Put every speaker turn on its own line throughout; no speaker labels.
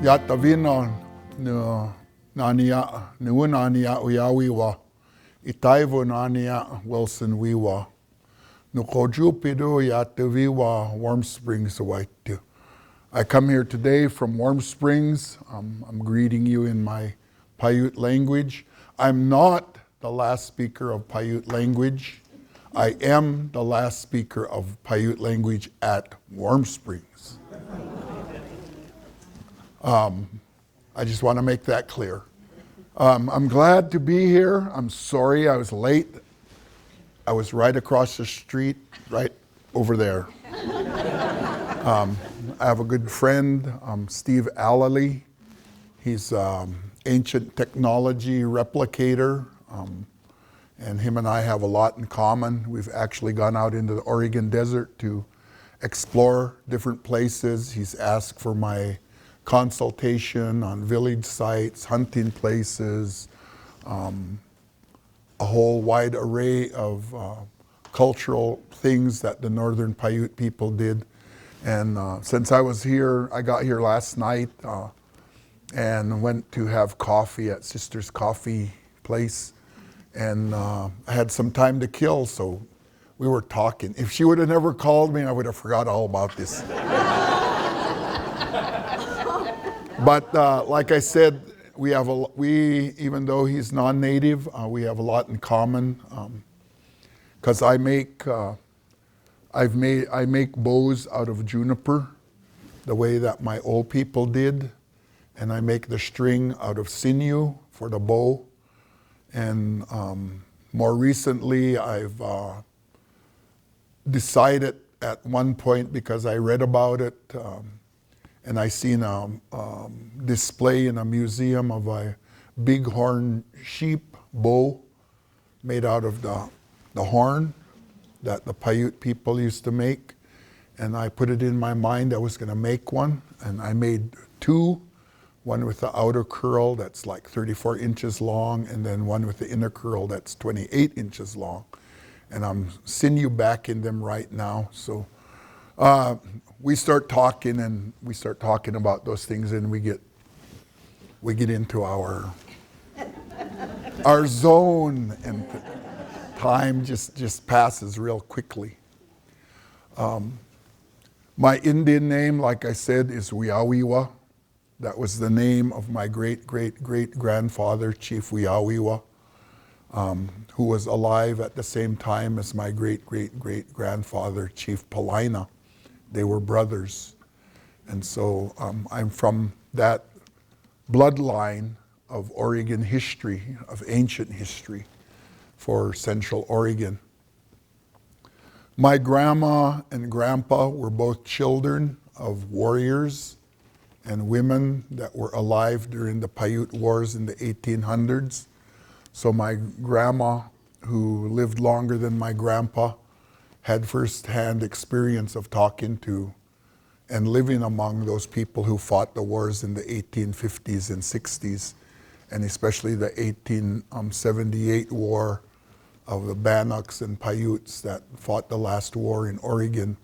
Yatavino no nania nuunania uyawiwa itaivo nania Wilson Wewa no kojupido yataviwa Warm Springs Waitu. I come here today from Warm Springs. I'm greeting you in my Paiute language. I'm not the last speaker of Paiute language. I am the last speaker of Paiute language at Warm Springs. I just want to make that clear. I'm glad to be here. I'm sorry I was late. I was right across the street, right over there. I have a good friend, Steve Allely. He's ancient technology replicator, and him and I have a lot in common. We've actually gone out into the Oregon desert to explore different places. He's asked for my consultation on village sites, hunting places, a whole wide array of cultural things that the Northern Paiute people did. And since I was here, I got here last night and went to have coffee at Sister's Coffee Place. And I had some time to kill, so we were talking. If she would have never called me, I would have forgot all about this. But like I said, even though he's non-native, we have a lot in common. Because I make bows out of juniper, the way that my old people did, and I make the string out of sinew for the bow. And more recently, I've decided at one point, because I read about it, and I seen a display in a museum of a bighorn sheep bow made out of the horn that the Paiute people used to make. And I put it in my mind I was gonna make one, and I made two, one with the outer curl that's like 34 inches long, and then one with the inner curl that's 28 inches long. And I'm sinew backing them right now. So we start talking about those things, and we get into our zone, and time just passes real quickly. My Indian name, like I said, is Wewa. That was the name of my great-great-great-grandfather, Chief Wewa, who was alive at the same time as my great-great-great-grandfather, Chief Palina. They were brothers. And so I'm from that bloodline of Oregon history, of ancient history for Central Oregon. My grandma and grandpa were both children of warriors and women that were alive during the Paiute Wars in the 1800s. So my grandma, who lived longer than my grandpa, had first-hand experience of talking to and living among those people who fought the wars in the 1850s and 60s, and especially the 1878 war of the Bannocks and Paiutes that fought the last war in Oregon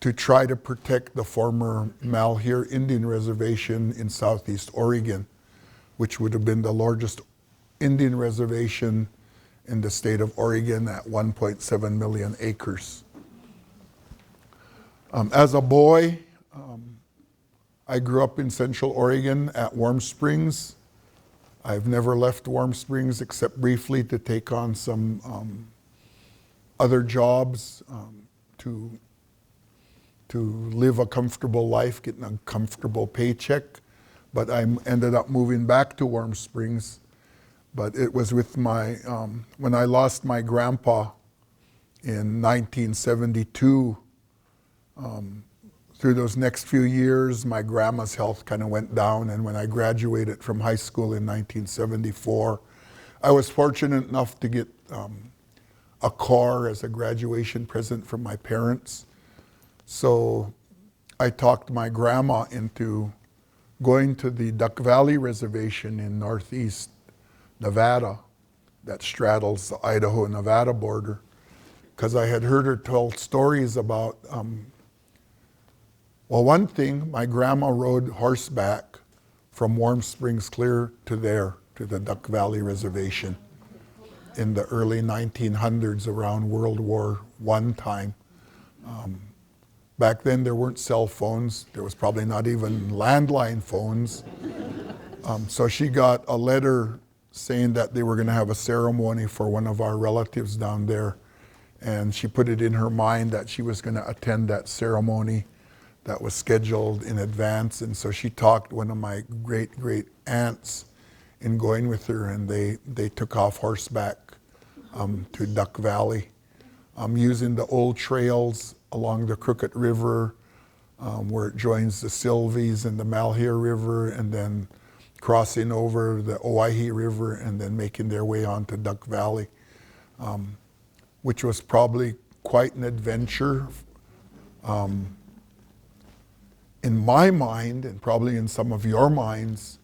to try to protect the former Malheur Indian Reservation in southeast Oregon, which would have been the largest Indian reservation in the state of Oregon at 1.7 million acres. As a boy, I grew up in Central Oregon at Warm Springs. I've never left Warm Springs except briefly to take on some other jobs to live a comfortable life, getting a comfortable paycheck. But I ended up moving back to Warm Springs. But it was with my, when I lost my grandpa in 1972, through those next few years, my grandma's health kind of went down. And when I graduated from high school in 1974, I was fortunate enough to get a car as a graduation present from my parents. So I talked my grandma into going to the Duck Valley Reservation in northeast Nevada that straddles the Idaho-Nevada border, because I had heard her tell stories about Well, one thing, my grandma rode horseback from Warm Springs clear to there, to the Duck Valley Reservation in the early 1900s, around World War I time. Back then there weren't cell phones. There was probably not even landline phones. So she got a letter saying that they were going to have a ceremony for one of our relatives down there. And she put it in her mind that she was going to attend that ceremony that was scheduled in advance. And so she talked one of my great aunts in going with her, and they took off horseback to Duck Valley, using the old trails along the Crooked River, where it joins the Sylvies and the Malheur River, and then crossing over the Owyhee River, and then making their way onto Duck Valley, which was probably quite an adventure. In my mind, and probably in some of your minds,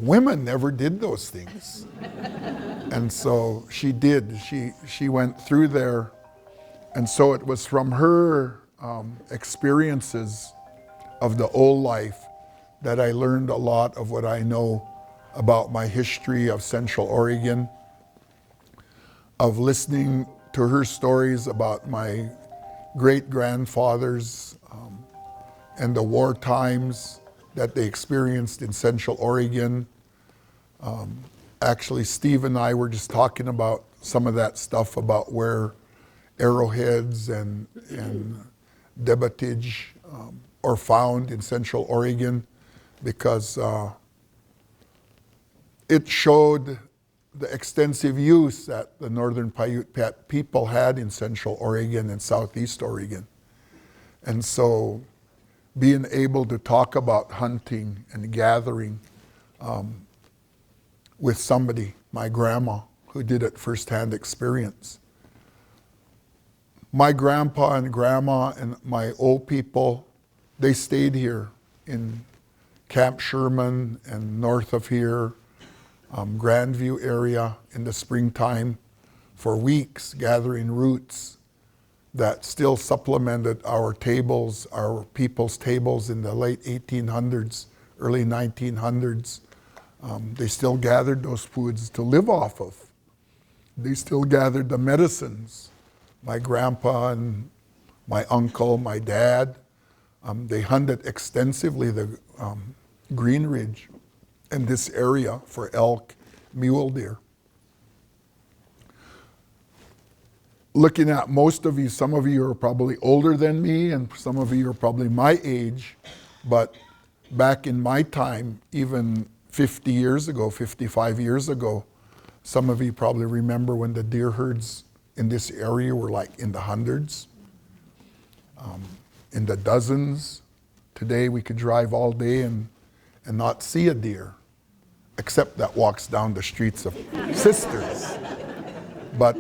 women never did those things. And so she did. She went through there. And so it was from her experiences of the old life that I learned a lot of what I know about my history of Central Oregon, of listening to her stories about my great-grandfathers and the war times that they experienced in Central Oregon. Actually, Steve and I were just talking about some of that stuff, about where arrowheads and debitage are found in Central Oregon, because it showed the extensive use that the Northern Paiute people had in Central Oregon and Southeast Oregon. And so being able to talk about hunting and gathering with somebody, my grandma, who did it firsthand experience. My grandpa and grandma and my old people, they stayed here in Camp Sherman and north of here, Grandview area in the springtime for weeks, gathering roots that still supplemented our tables, our people's tables in the late 1800s, early 1900s. They still gathered those foods to live off of. They still gathered the medicines. My grandpa and my uncle, my dad, they hunted extensively the Green Ridge in this area for elk, mule deer. Looking at most of you, some of you are probably older than me, and some of you are probably my age, but back in my time, even 50 years ago, 55 years ago, some of you probably remember when the deer herds in this area were like in the hundreds, in the dozens. Today we could drive all day and not see a deer, except that walks down the streets of Sisters. But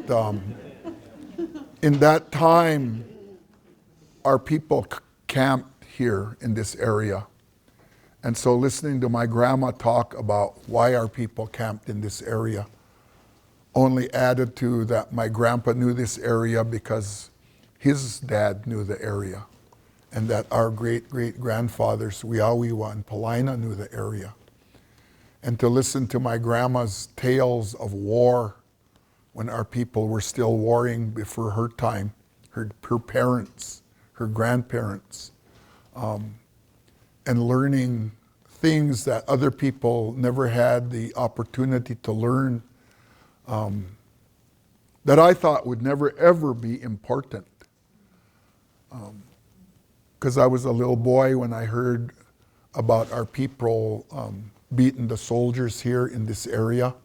in that time, our people camped here in this area. And so listening to my grandma talk about why our people camped in this area only added to that my grandpa knew this area because his dad knew the area, and that our great-great-grandfathers, Wewa and Paulina, knew the area. And to listen to my grandma's tales of war when our people were still warring before her time, her parents, her grandparents, and learning things that other people never had the opportunity to learn, that I thought would never ever be important. Because I was a little boy when I heard about our people beating the soldiers here in this area,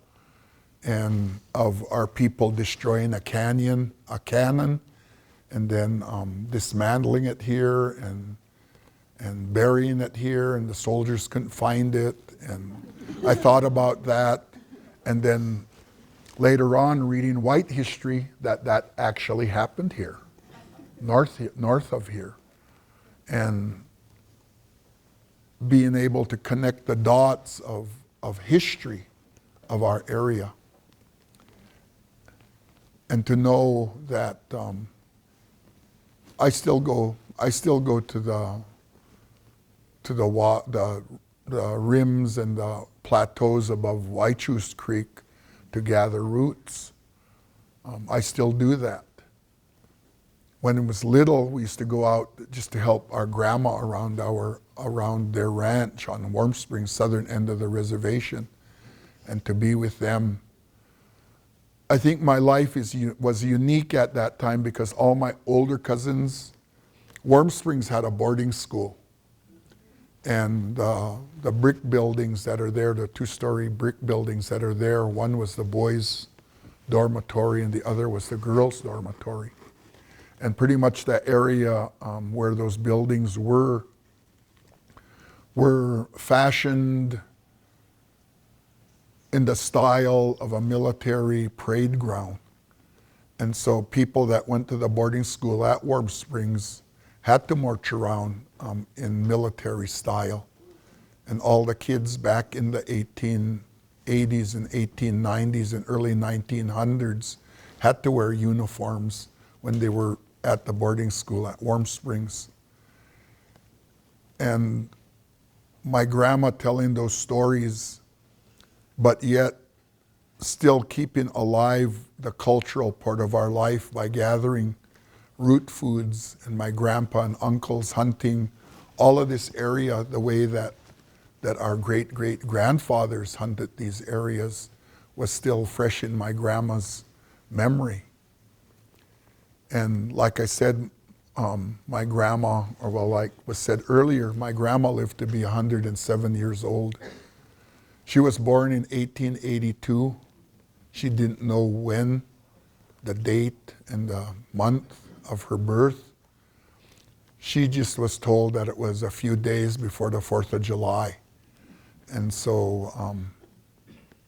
and of our people destroying a cannon, and then dismantling it here and burying it here, and the soldiers couldn't find it. And I thought about that, and then later on reading white history, that actually happened here, north of here. And being able to connect the dots of history of our area. And to know that I still go I still go to the rims and the plateaus above Waichus Creek to gather roots. I still do that. When I was little, we used to go out just to help our grandma around their ranch on Warm Springs, southern end of the reservation, and to be with them. I think my life was unique at that time because all my older cousins, Warm Springs had a boarding school. And the brick buildings that are there, the two-story brick buildings that are there, one was the boys' dormitory and the other was the girls' dormitory. And pretty much that area where those buildings were fashioned in the style of a military parade ground. And so people that went to the boarding school at Warm Springs had to march around in military style. And all the kids back in the 1880s and 1890s and early 1900s had to wear uniforms when they were at the boarding school at Warm Springs. And my grandma telling those stories, but yet still keeping alive the cultural part of our life by gathering root foods, and my grandpa and uncles hunting all of this area the way that our great-great-grandfathers hunted these areas was still fresh in my grandma's memory. And like I said, my grandma, or well, like was said earlier, my grandma lived to be 107 years old. She was born in 1882. She didn't know when, the date and the month of her birth. She just was told that it was a few days before the 4th of July. And so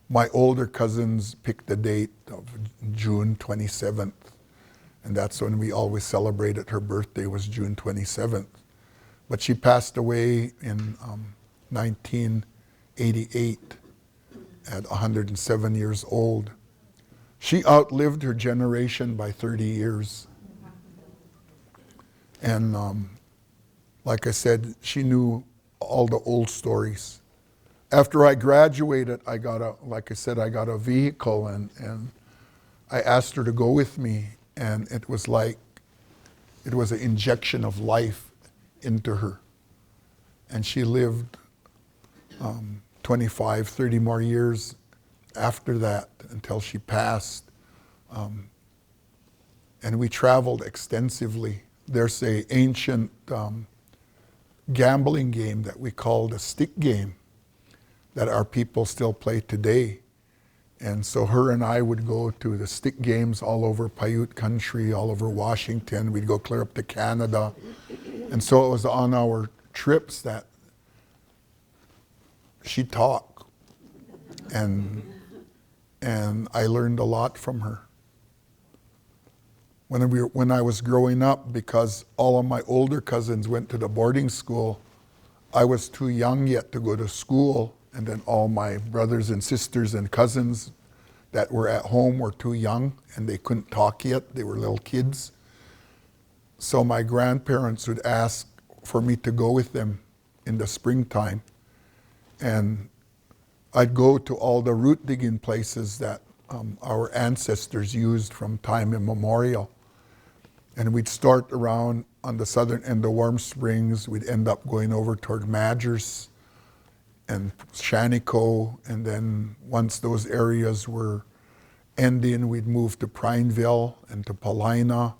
my older cousins picked the date of June 27th. And that's when we always celebrated her birthday, was June 27th. But she passed away in 1988 at 107 years old. She outlived her generation by 30 years. And like I said, she knew all the old stories. After I graduated, I got a vehicle, and I asked her to go with me. And it was like, it was an injection of life into her. And she lived 25, 30 more years after that until she passed. And we traveled extensively. There's an ancient gambling game that we call the stick game that our people still play today. And so her and I would go to the stick games all over Paiute country, all over Washington. We'd go clear up to Canada. And so it was on our trips that she'd talk. And I learned a lot from her. When I was growing up, because all of my older cousins went to the boarding school, I was too young yet to go to school. And then all my brothers and sisters and cousins that were at home were too young and they couldn't talk yet. They were little kids. So my grandparents would ask for me to go with them in the springtime. And I'd go to all the root digging places that our ancestors used from time immemorial. And we'd start around on the southern end of Warm Springs. We'd end up going over toward Madgers and Shanico, and then once those areas were ending, we'd move to Prineville and to Paulina,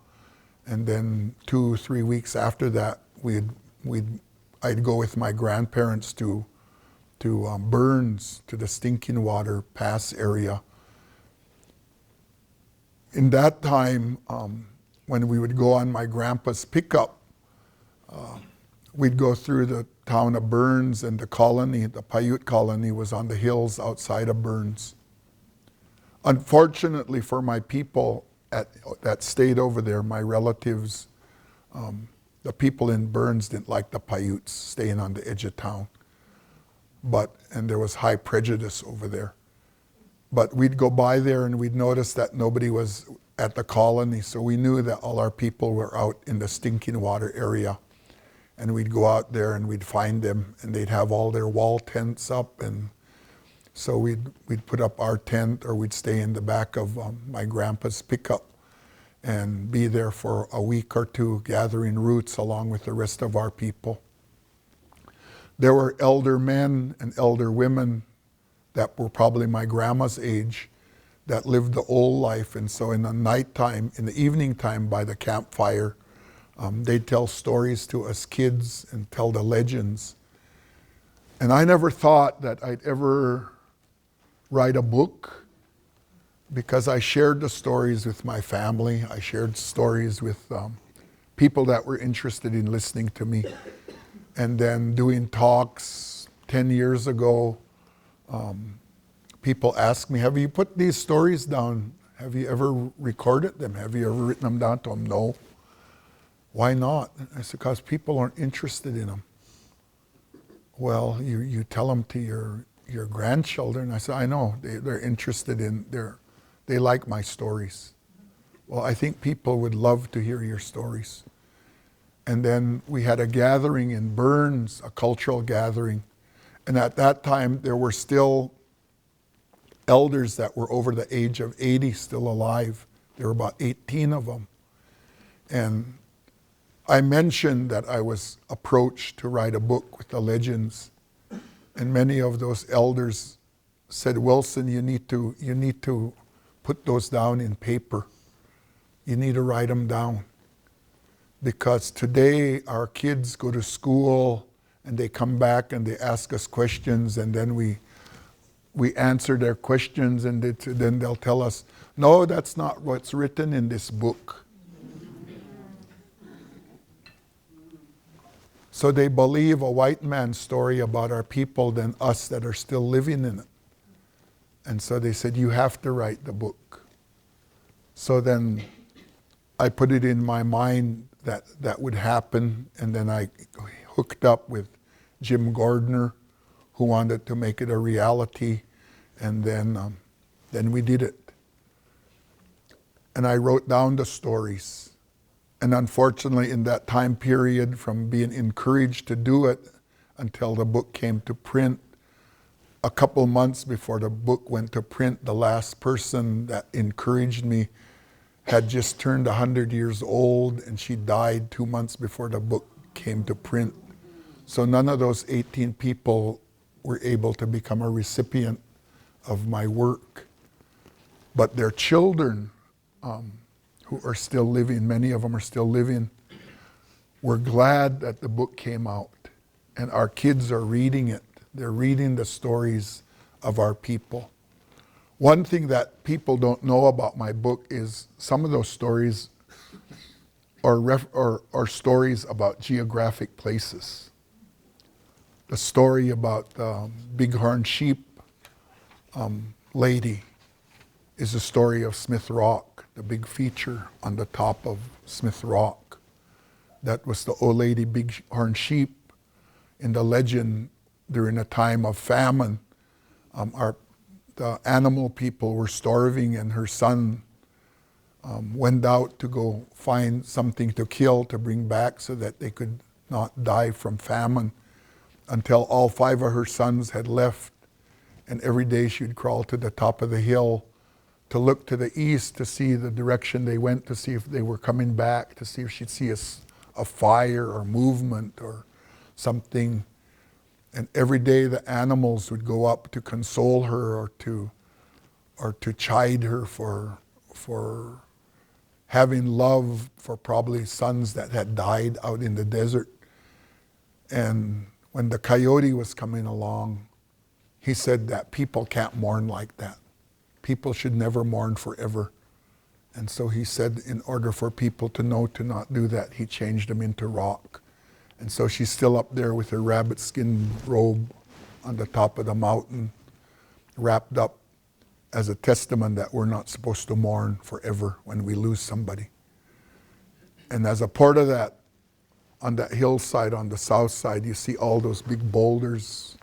and then 2 or 3 weeks after that, I'd go with my grandparents to Burns, to the Stinking Water Pass area. In that time, when we would go on my grandpa's pickup, we'd go through the town of Burns, and the colony, the Paiute colony, was on the hills outside of Burns. Unfortunately for my people that stayed over there, my relatives, the people in Burns didn't like the Paiutes staying on the edge of town. And there was high prejudice over there. But we'd go by there and we'd notice that nobody was at the colony. So we knew that all our people were out in the stinking water area. And we'd go out there and we'd find them, and they'd have all their wall tents up. And so we'd put up our tent, or we'd stay in the back of my grandpa's pickup and be there for a week or two gathering roots along with the rest of our people. There were elder men and elder women that were probably my grandma's age that lived the old life. And so in the nighttime, in the evening time by the campfire, they'd tell stories to us kids and tell the legends. And I never thought that I'd ever write a book, because I shared the stories with my family. I shared stories with people that were interested in listening to me. And then doing talks 10 years ago, people asked me, have you put these stories down? Have you ever recorded them? Have you ever written them down? To them, no. Why not? I said, because people aren't interested in them. Well, you tell them to your grandchildren. I said, I know, they're interested in, they like my stories. Well, I think people would love to hear your stories. And then we had a gathering in Burns, a cultural gathering. And at that time, there were still elders that were over the age of 80 still alive. There were about 18 of them. And I mentioned that I was approached to write a book with the legends. And many of those elders said, Wilson, you need to put those down in paper. You need to write them down. Because today our kids go to school and they come back and they ask us questions, and then we answer their questions, and then they'll tell us, no, that's not what's written in this book. So they believe a white man's story about our people than us that are still living in it. And so they said, you have to write the book. So then I put it in my mind that would happen, and then I hooked up with Jim Gardner, who wanted to make it a reality, and then we did it. And I wrote down the stories. And unfortunately, in that time period, from being encouraged to do it until the book came to print, a couple months before the book went to print, the last person that encouraged me had just turned 100 years old, and she died 2 months before the book came to print. So none of those 18 people were able to become a recipient of my work. But their children, who are still living, many of them are still living, were glad that the book came out. And our kids are reading it. They're reading the stories of our people. One thing that people don't know about my book is some of those stories are stories about geographic places. The story about the bighorn sheep lady is the story of Smith Rock, the big feature on the top of Smith Rock. That was the old lady bighorn sheep. In the legend, during a time of famine, the animal people were starving, and her son went out to go find something to kill to bring back so that they could not die from famine, until all 5 of her sons had left. And every day she'd crawl to the top of the hill to look to the east to see the direction they went, to see if they were coming back, to see if she'd see a fire or movement or something. And every day the animals would go up to console her or to chide her for having love for probably sons that had died out in the desert. And when the coyote was coming along, he said that people can't mourn like that. People should never mourn forever. And so he said, in order for people to know to not do that, he changed them into rock. And so she's still up there with her rabbit skin robe on the top of the mountain, wrapped up as a testament that we're not supposed to mourn forever when we lose somebody. And as a part of that, on that hillside on the south side, you see all those big boulders.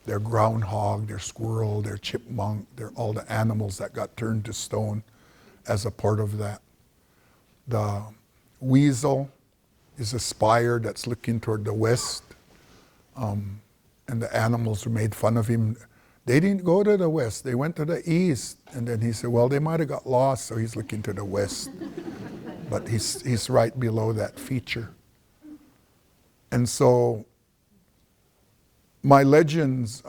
They're groundhog, they're squirrel, they're chipmunk, they're all the animals that got turned to stone. as a part of that. The weasel is a spire that's looking toward the west, and the animals made fun of him. They didn't go to the west, they went to the east. And then he said, well, they might have got lost, so he's looking to the west. But he's right below that feature. And so my legends,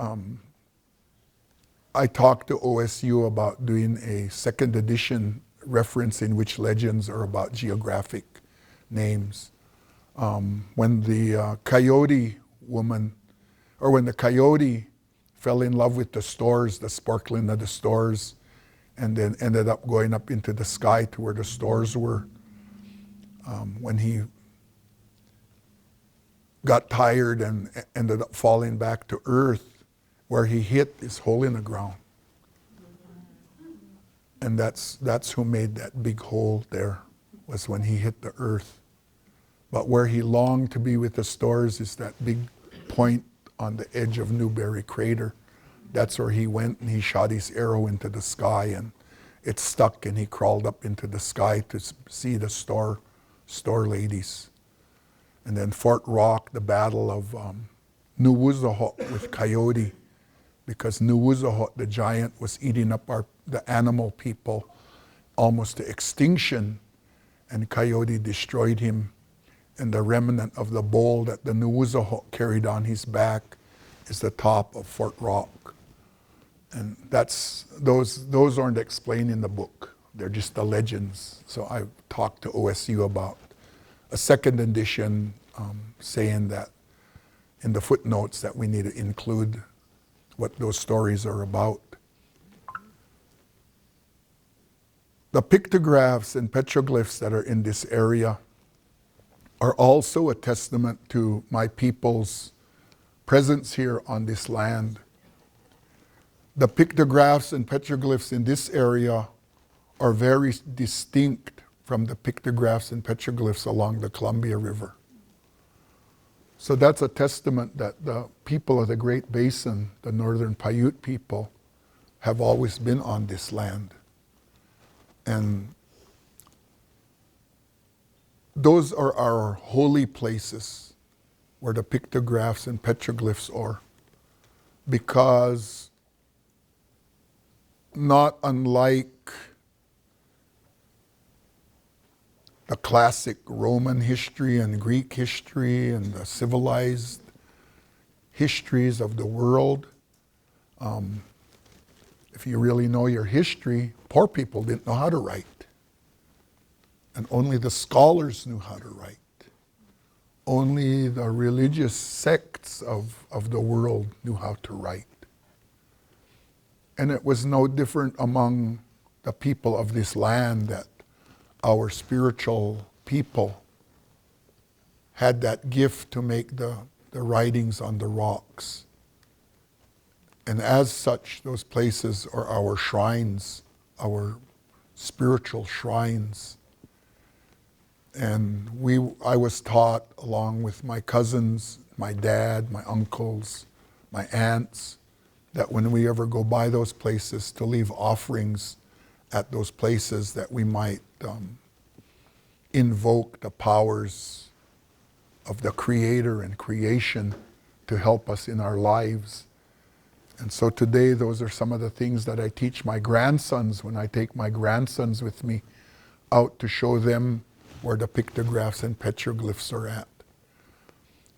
I talked to OSU about doing a second edition referencing which legends are about geographic names. When the coyote woman, or when the coyote fell in love with the stars, the sparkling of the stars, and then ended up going up into the sky to where the stars were. When he got tired and ended up falling back to earth, where he hit this hole in the ground. And that's who made that big hole there, was when he hit the earth. But where he longed to be with the stars is that big point on the edge of Newberry Crater. That's where he went, and he shot his arrow into the sky, and it stuck, and he crawled up into the sky to see the star ladies. And then Fort Rock, the battle of Nuwuzahot with Coyote, because Nuwuzahot, the giant, was eating up the animal people almost to extinction, and Coyote destroyed him. And the remnant of the bowl that the Nuwuzahot carried on his back is the top of Fort Rock. And those aren't explained in the book. They're just the legends. So I talked to OSU about a second edition, saying that in the footnotes that we need to include what those stories are about. The pictographs and petroglyphs that are in this area are also a testament to my people's presence here on this land. The pictographs and petroglyphs in this area are very distinct from the pictographs and petroglyphs along the Columbia River. So that's a testament that the people of the Great Basin, the Northern Paiute people, have always been on this land. And those are our holy places where the pictographs and petroglyphs are, because not unlike the classic Roman history and Greek history and the civilized histories of the world, if you really know your history, poor people didn't know how to write. And only the scholars knew how to write. Only the religious sects of the world knew how to write. And it was no different among the people of this land, that our spiritual people had that gift to make the writings on the rocks. And as such, those places are our shrines, our spiritual shrines. And I was taught, along with my cousins, my dad, my uncles, my aunts, that when we ever go by those places, to leave offerings at those places, that we might invoke the powers of the Creator and creation to help us in our lives. And so today, those are some of the things that I teach my grandsons when I take my grandsons with me out to show them where the pictographs and petroglyphs are at.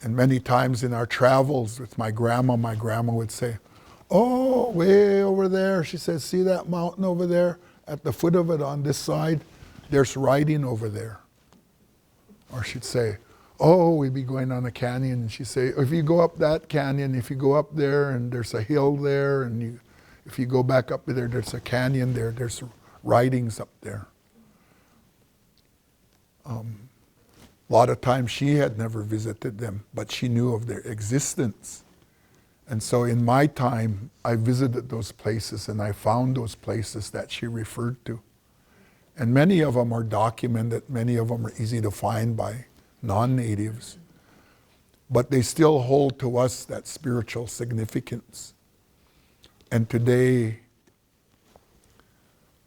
And many times in our travels with my grandma would say, oh, way over there, she says, see that mountain over there? At the foot of it on this side, there's writing over there. Or she'd say, oh, we'd be going on a canyon, and she'd say, if you go up that canyon, if you go up there and there's a hill there, and if you go back up there, there's a canyon there, there's writings up there. A lot of times she had never visited them, but she knew of their existence. And so in my time, I visited those places and I found those places that she referred to. And many of them are documented, many of them are easy to find by non-natives. But they still hold to us that spiritual significance. And today,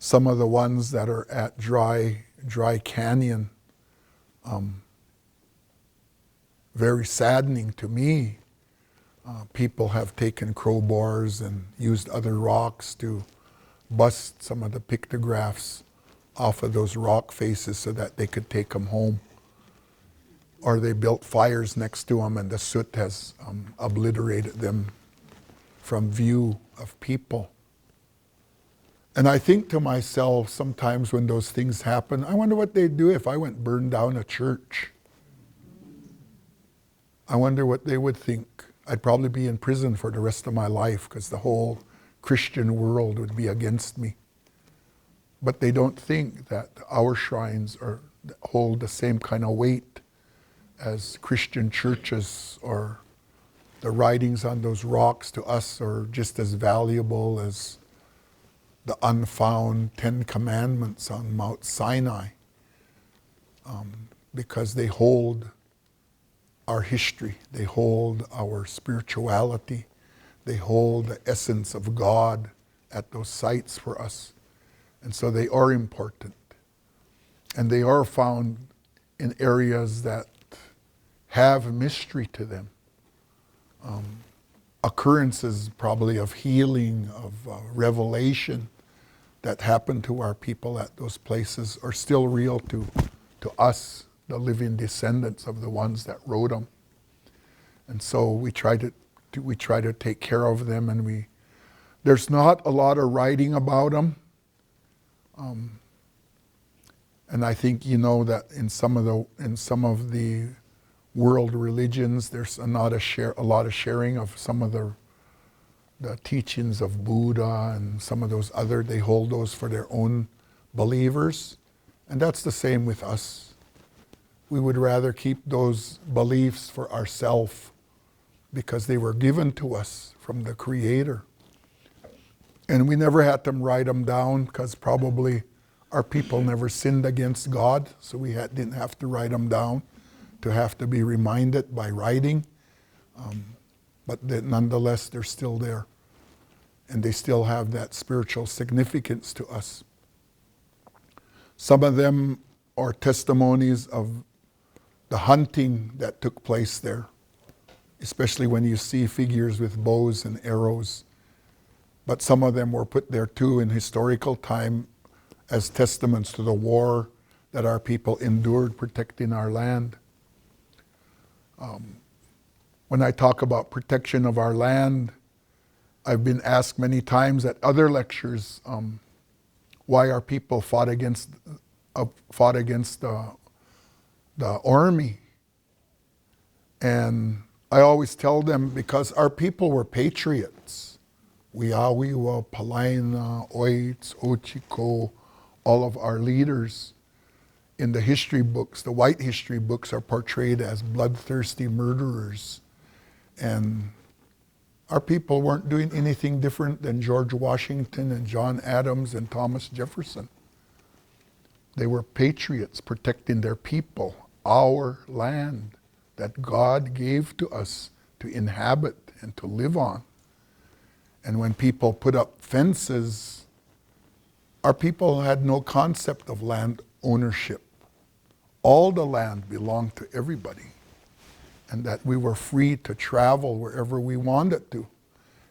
Some of the ones that are at Dry Canyon, very saddening to me. People have taken crowbars and used other rocks to bust some of the pictographs off of those rock faces so that they could take them home. Or they built fires next to them and the soot has obliterated them from view of people. And I think to myself sometimes when those things happen, I wonder what they'd do if I went burn down a church. I wonder what they would think. I'd probably be in prison for the rest of my life because the whole Christian world would be against me. But they don't think that our shrines hold the same kind of weight as Christian churches, or the writings on those rocks to us are just as valuable as the unfound 10 Commandments on Mount Sinai, because they hold our history, they hold our spirituality, they hold the essence of God at those sites for us. And so they are important. And they are found in areas that have mystery to them. Occurrences probably of healing, of revelation that happened to our people at those places are still real to us, the living descendants of the ones that wrote them. And so we try to take care of them, and there's not a lot of writing about them. And I think you know that in some of the world religions, there's not a lot of sharing of some of the teachings of Buddha and some of those other, they hold those for their own believers. And that's the same with us. We would rather keep those beliefs for ourselves because they were given to us from the Creator. And we never had them write them down because probably our people never sinned against God, so we didn't have to write them down to have to be reminded by writing. But nonetheless, they're still there. And they still have that spiritual significance to us. Some of them are testimonies of the hunting that took place there, especially when you see figures with bows and arrows. But some of them were put there too in historical time as testaments to the war that our people endured protecting our land. When I talk about protection of our land, I've been asked many times at other lectures why our people fought against the army. And I always tell them because our people were patriots. Wewa, Palaina, Oitz, Ochiko, all of our leaders in the history books, the white history books, are portrayed as bloodthirsty murderers. And our people weren't doing anything different than George Washington and John Adams and Thomas Jefferson. They were patriots protecting their people, our land that God gave to us to inhabit and to live on. And when people put up fences, our people had no concept of land ownership. All the land belonged to everybody, and that we were free to travel wherever we wanted to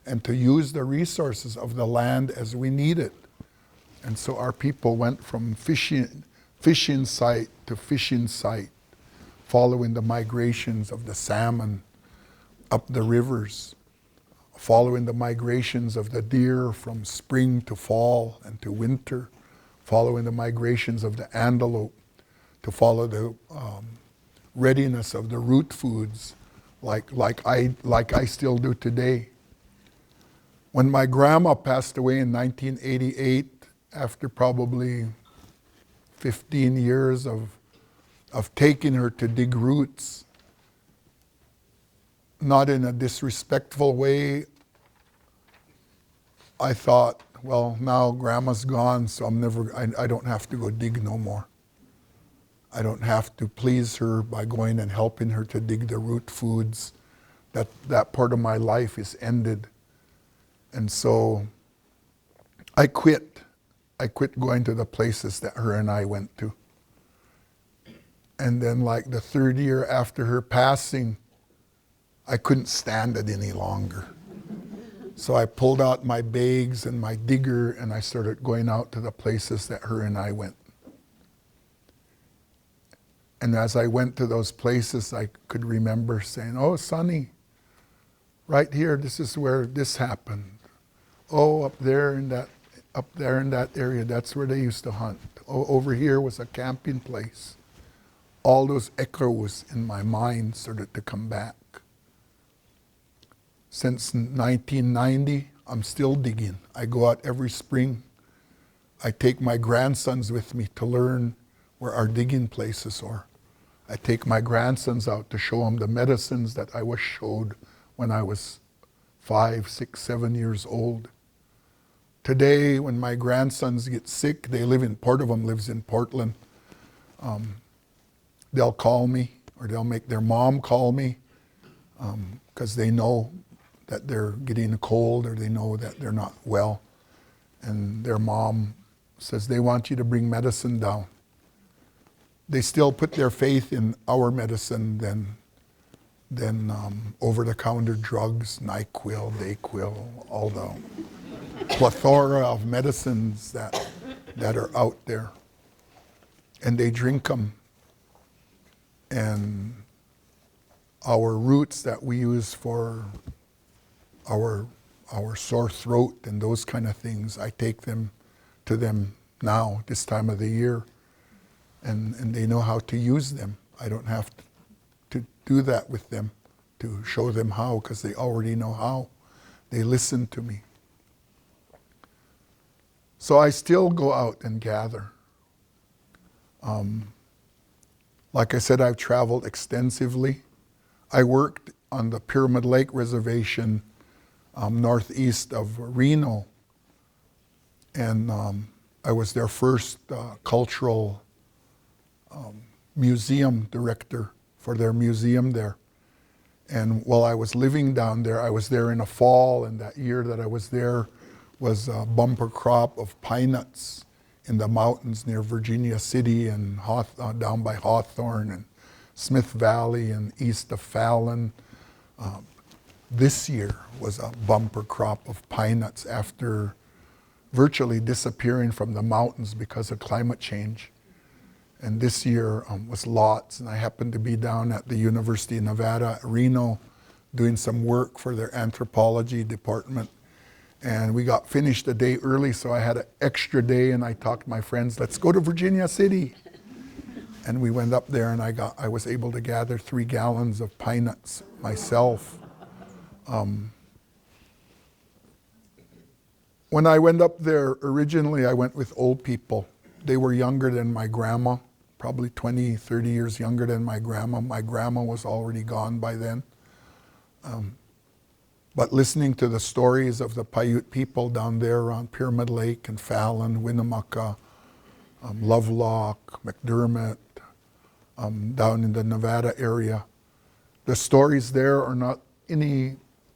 and to use the resources of the land as we needed. And so our people went from fishing site to fishing site, following the migrations of the salmon up the rivers, following the migrations of the deer from spring to fall and to winter, following the migrations of the antelope, to follow the readiness of the root foods like I still do today. When my grandma passed away in 1988, after probably 15 years of taking her to dig roots, not in a disrespectful way, I thought, well, now grandma's gone, so I don't have to go dig no more. I don't have to please her by going and helping her to dig the root foods. That part of my life is ended. And so I quit I quit going to the places that her and I went to. And then like the third year after her passing, I couldn't stand it any longer. So I pulled out my bags and my digger and I started going out to the places that her and I went. And as I went to those places, I could remember saying, oh, Sonny, right here, this is where this happened. Oh, up there in that area, that's where they used to hunt. Oh, over here was a camping place. All those echoes in my mind started to come back. Since 1990, I'm still digging. I go out every spring. I take my grandsons with me to learn where our digging places are. I take my grandsons out to show them the medicines that I was showed when I was 5, 6, 7 years old. Today, when my grandsons get sick, part of them lives in Portland. They'll call me, or they'll make their mom call me, because they know that they're getting a cold, or they know that they're not well. And their mom says they want you to bring medicine down. They still put their faith in our medicine than over-the-counter drugs, NyQuil, Dayquil, all the plethora of medicines that are out there. And they drink them. And our roots that we use for our sore throat and those kind of things, I take them to them now, this time of the year, and they know how to use them. I don't have to do that with them, to show them how, because they already know how. They listen to me. So I still go out and gather. Like I said, I've traveled extensively. I worked on the Pyramid Lake Reservation northeast of Reno. And I was their first cultural museum director for their museum there. And while I was living down there, I was there in the fall, and that year that I was there was a bumper crop of pine nuts in the mountains near Virginia City and down by Hawthorne and Smith Valley and east of Fallon. This year was a bumper crop of pine nuts after virtually disappearing from the mountains because of climate change. And this year was lots, and I happened to be down at the University of Nevada, Reno, doing some work for their anthropology department. And we got finished a day early, so I had an extra day, and I talked to my friends, let's go to Virginia City. And we went up there, and I was able to gather 3 gallons of pine nuts myself. When I went up there, originally I went with old people. They were younger than my grandma, probably 20, 30 years younger than my grandma. My grandma was already gone by then. But listening to the stories of the Paiute people down there around Pyramid Lake and Fallon, Winnemucca, Lovelock, McDermott, down in the Nevada area, the stories there are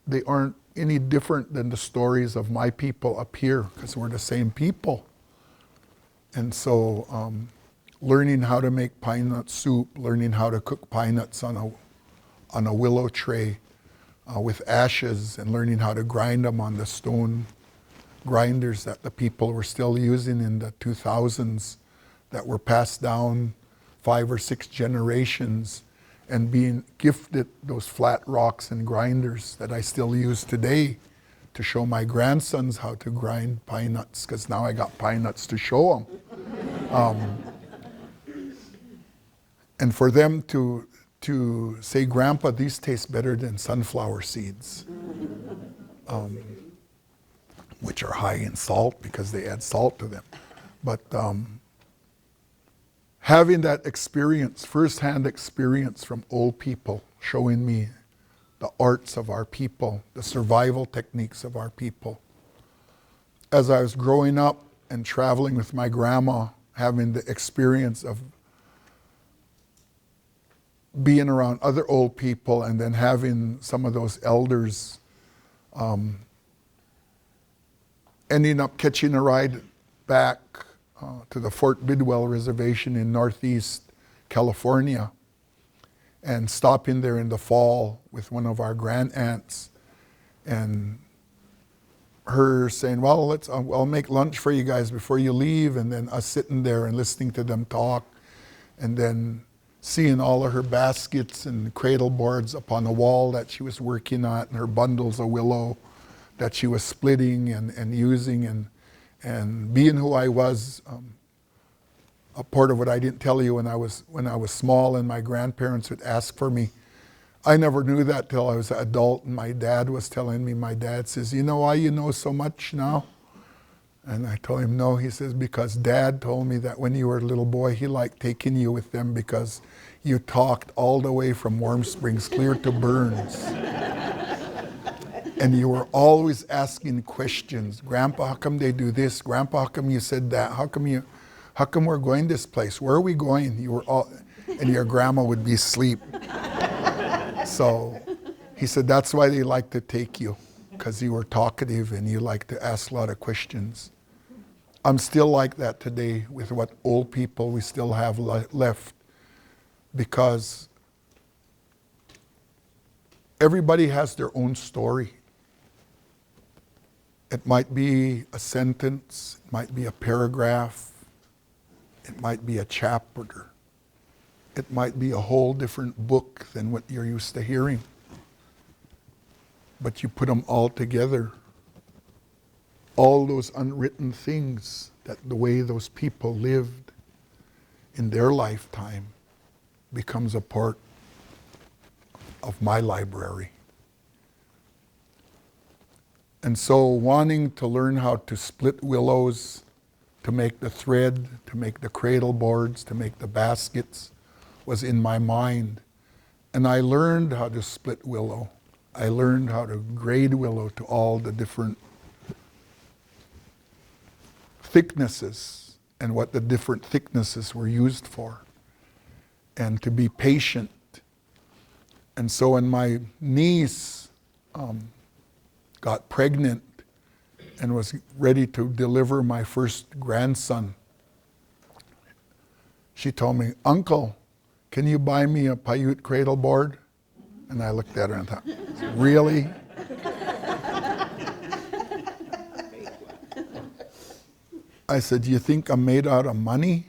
they aren't any different than the stories of my people up here, because we're the same people. And so learning how to make pine nut soup, learning how to cook pine nuts on a willow tray with ashes, and learning how to grind them on the stone grinders that the people were still using in the 2000s, that were passed down 5 or 6 generations, and being gifted those flat rocks and grinders that I still use today to show my grandsons how to grind pine nuts, because now I got pine nuts to show them. And for them to say, Grandpa, these taste better than sunflower seeds, which are high in salt because they add salt to them. But having that experience, firsthand experience from old people, showing me the arts of our people, the survival techniques of our people. As I was growing up and traveling with my grandma, having the experience of being around other old people, and then having some of those elders ending up catching a ride back to the Fort Bidwell Reservation in Northeast California and stopping there in the fall with one of our grand-aunts, and her saying, well, I'll make lunch for you guys before you leave, and then us sitting there and listening to them talk, and then seeing all of her baskets and cradle boards up on the wall that she was working at, and her bundles of willow that she was splitting and using, and being who I was. A part of what I didn't tell you when I was small and my grandparents would ask for me. I never knew that till I was an adult, and my dad was telling me. My dad says, you know why you know so much now? And I told him no. He says, because Dad told me that when you were a little boy, he liked taking you with them because you talked all the way from Warm Springs clear to Burns. And you were always asking questions. Grandpa, how come they do this? Grandpa, how come you said that? How come we're going this place? Where are we going? You were all, and your grandma would be asleep. So he said, that's why they like to take you, because you were talkative and you like to ask a lot of questions. I'm still like that today with what old people we still have left, because everybody has their own story. It might be a sentence, it might be a paragraph, it might be a chapter. It might be a whole different book than what you're used to hearing. But you put them all together. All those unwritten things, that the way those people lived in their lifetime, becomes a part of my library. And so wanting to learn how to split willows, to make the thread, to make the cradle boards, to make the baskets, was in my mind. And I learned how to split willow. I learned how to grade willow to all the different thicknesses and what the different thicknesses were used for, and to be patient. And so when my niece got pregnant and was ready to deliver my first grandson, she told me, Uncle, can you buy me a Paiute cradle board? And I looked at her and thought, really? I said, do you think I'm made out of money?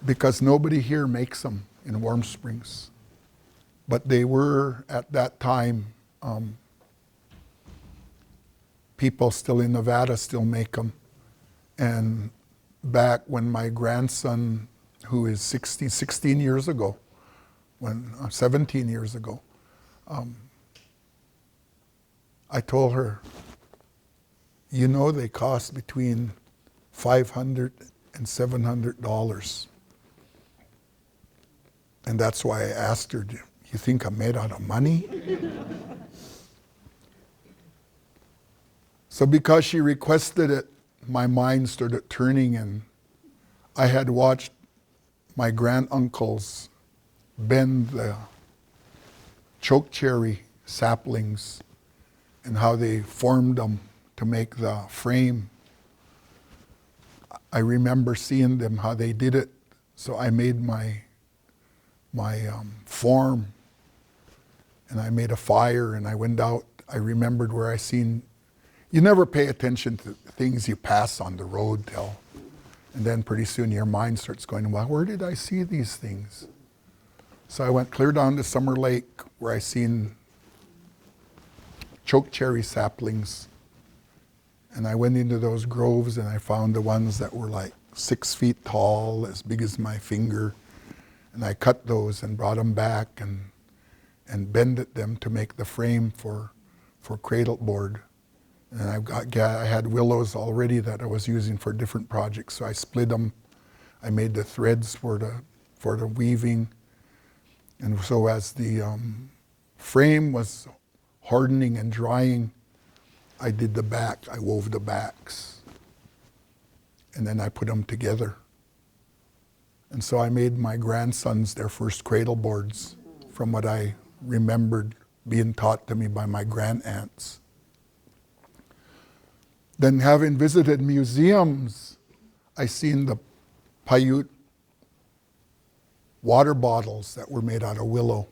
Because nobody here makes them in Warm Springs. But they were, at that time, people still in Nevada still make them. And back when my grandson, who is 16 years ago, 17 years ago, I told her, you know they cost between $500 and $700. And that's why I asked her, do you think I'm made out of money? So because she requested it, my mind started turning, and I had watched my granduncles bend the chokecherry saplings and how they formed them to make the frame. I remember seeing them, how they did it. So I made my form, and I made a fire, and I went out. I remembered where I seen, you never pay attention to things you pass on the road till, and then pretty soon your mind starts going, well, where did I see these things? So I went clear down to Summer Lake, where I seen chokecherry saplings, and I went into those groves and I found the ones that were like 6 feet tall, as big as my finger, and I cut those and brought them back and bended them to make the frame for cradle board. And I had willows already that I was using for different projects, so I split them. I made the threads for the weaving, and so as the frame was hardening and drying, I did the back. I wove the backs, and then I put them together. And so I made my grandsons their first cradle boards from what I remembered being taught to me by my grandaunts. Then having visited museums, I seen the Paiute water bottles that were made out of willow.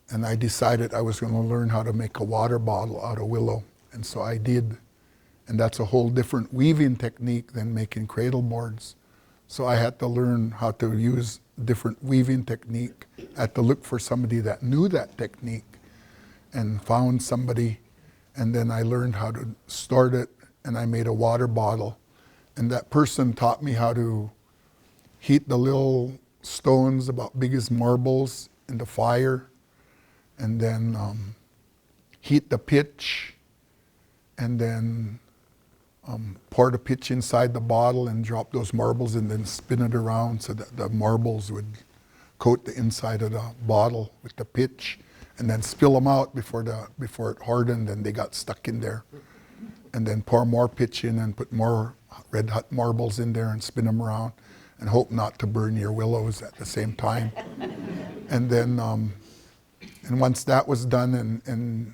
And I decided I was going to learn how to make a water bottle out of willow. And so I did. And that's a whole different weaving technique than making cradle boards. So I had to learn how to use different weaving technique. I had to look for somebody that knew that technique and found somebody. And then I learned how to start it, and I made a water bottle. And that person taught me how to heat the little stones about big as marbles in the fire, and then heat the pitch, and then pour the pitch inside the bottle and drop those marbles and then spin it around so that the marbles would coat the inside of the bottle with the pitch, and then spill them out before it hardened and they got stuck in there. And then pour more pitch in and put more red hot marbles in there and spin them around and hope not to burn your willows at the same time. And then, and once that was done and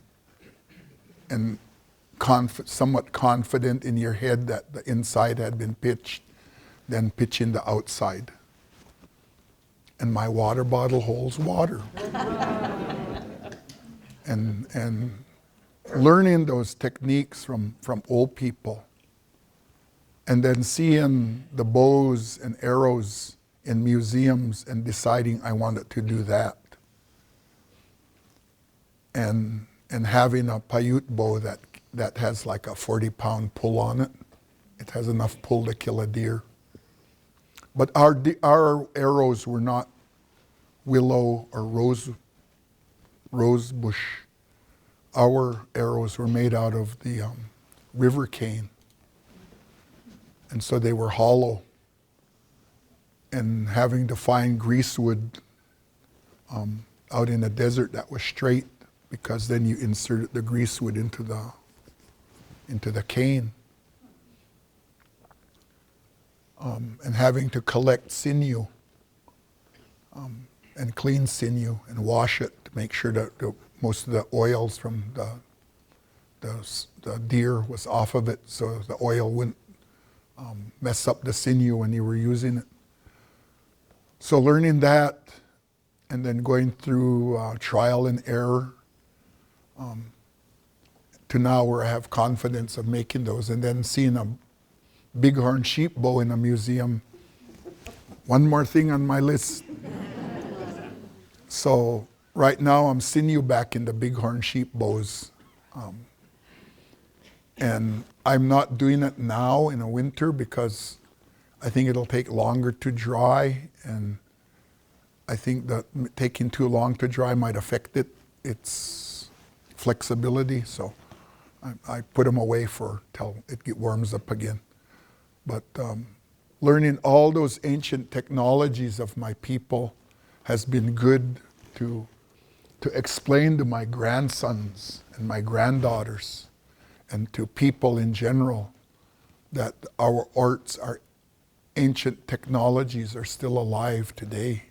somewhat confident in your head that the inside had been pitched, then pitch in the outside. And my water bottle holds water. And learning those techniques from old people, and then seeing the bows and arrows in museums and deciding I wanted to do that. And having a Paiute bow that has like a 40-pound pull on it. It has enough pull to kill a deer. But our arrows were not willow or rose bush. Our arrows were made out of the river cane. And so they were hollow. And having to find greasewood out in the desert that was straight, because then you inserted the greasewood into the cane. And having to collect sinew and clean sinew and wash it to make sure that most of the oils from the deer was off of it, so the oil wouldn't mess up the sinew when you were using it. So learning that, and then going through trial and error to now where I have confidence of making those, and then seeing a bighorn sheep bow in a museum. One more thing on my list. So right now I'm sinew back in the bighorn sheep bows. And I'm not doing it now in the winter because I think it'll take longer to dry, and I think that taking too long to dry might affect its flexibility. So I put them away till it warms up again. But learning all those ancient technologies of my people has been good to explain to my grandsons and my granddaughters and to people in general that our arts, our ancient technologies are still alive today.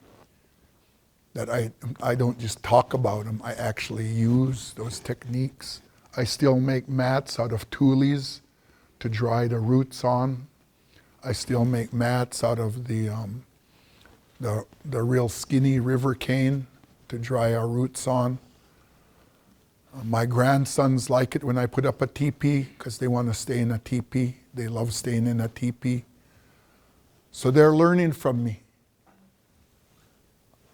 That I don't just talk about them, I actually use those techniques. I still make mats out of tules to dry the roots on. I still make mats out of the real skinny river cane to dry our roots on. My grandsons like it when I put up a teepee because they want to stay in a teepee. They love staying in a teepee. So they're learning from me.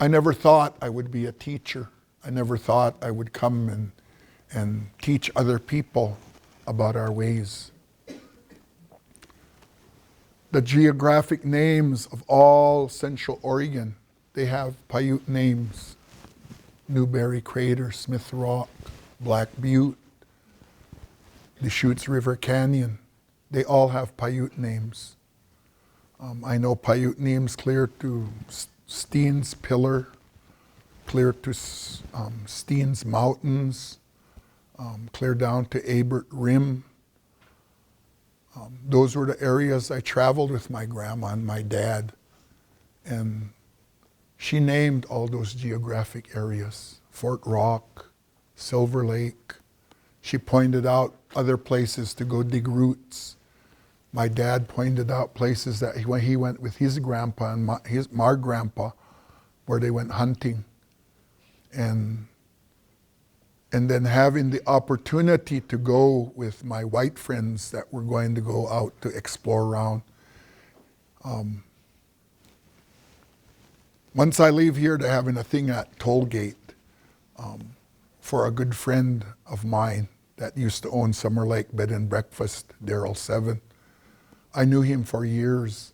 I never thought I would be a teacher. I never thought I would come and teach other people about our ways. The geographic names of all Central Oregon, they have Paiute names. Newberry Crater, Smith Rock, Black Butte, Deschutes River Canyon. They all have Paiute names. I know Paiute names clear to Steen's Pillar, clear to Steen's Mountains, clear down to Abert Rim. Those were the areas I traveled with my grandma and my dad. And she named all those geographic areas. Fort Rock, Silver Lake. She pointed out other places to go dig roots. My dad pointed out places that when he went with his grandpa and my grandpa, where they went hunting. And then having the opportunity to go with my white friends that were going to go out to explore around. Once I leave here, they're having a thing at Tollgate for a good friend of mine that used to own Summer Lake Bed and Breakfast, Daryl Seven. I knew him for years.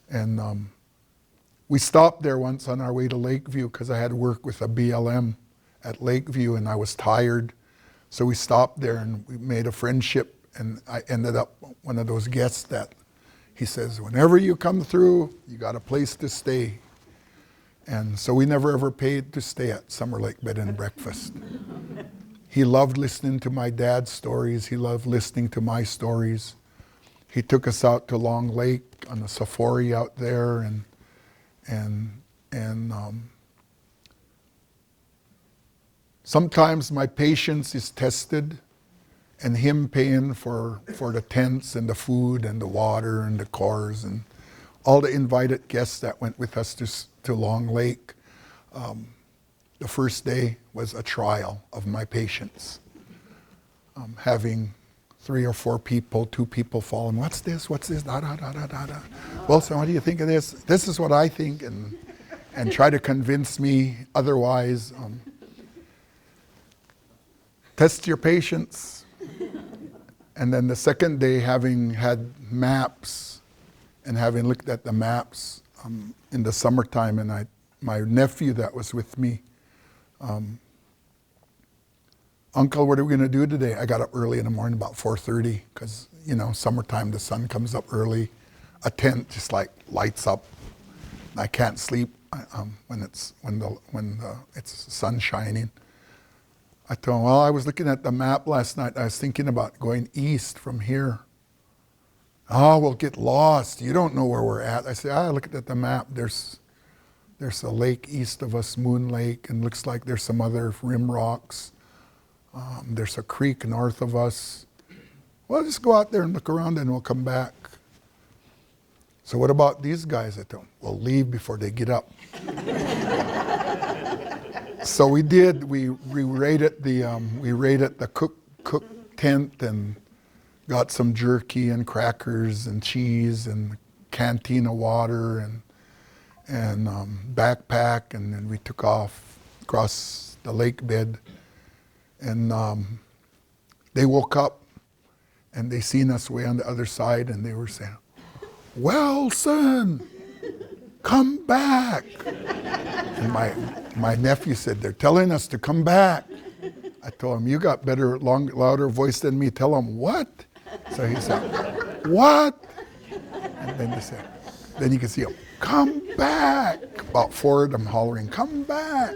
And we stopped there once on our way to Lakeview because I had to work with a BLM at Lakeview and I was tired. So we stopped there and we made a friendship, and I ended up one of those guests that he says, whenever you come through, you got a place to stay. And so we never ever paid to stay at Summer Lake Bed and Breakfast. He loved listening to my dad's stories. He loved listening to my stories. He took us out to Long Lake on the safari out there, and sometimes my patience is tested, and him paying for the tents and the food and the water and the cars and all the invited guests that went with us to Long Lake. The first day was a trial of my patience. Having 3 or 4 people, 2 people falling, what's this, da da da da da da. Well, so what do you think of this? This is what I think, and try to convince me otherwise. Test your patience. And then the second day, having had maps and having looked at the maps in the summertime, and my nephew that was with me, Uncle, what are we going to do today? I got up early in the morning, about 4:30, because summertime the sun comes up early. A tent just like lights up. I can't sleep when it's sun shining. I told him, well, I was looking at the map last night. I was thinking about going east from here. Oh, we'll get lost. You don't know where we're at. I said, I looked at the map. There's a lake east of us, Moon Lake, and looks like there's some other rim rocks. There's a creek north of us. Well, just go out there and look around and we'll come back. So what about these guys? I told them, we'll leave before they get up. So we did. We raided the cook tent and got some jerky and crackers and cheese and a canteen of water and backpack, and then we took off across the lake bed. And they woke up and they seen us way on the other side, and they were saying, well, son, come back. And my nephew said, they're telling us to come back. I told him, you got better, louder voice than me. Tell them what? So he said, what? And then they said, then you can see them, come back. About 4 of them hollering, come back.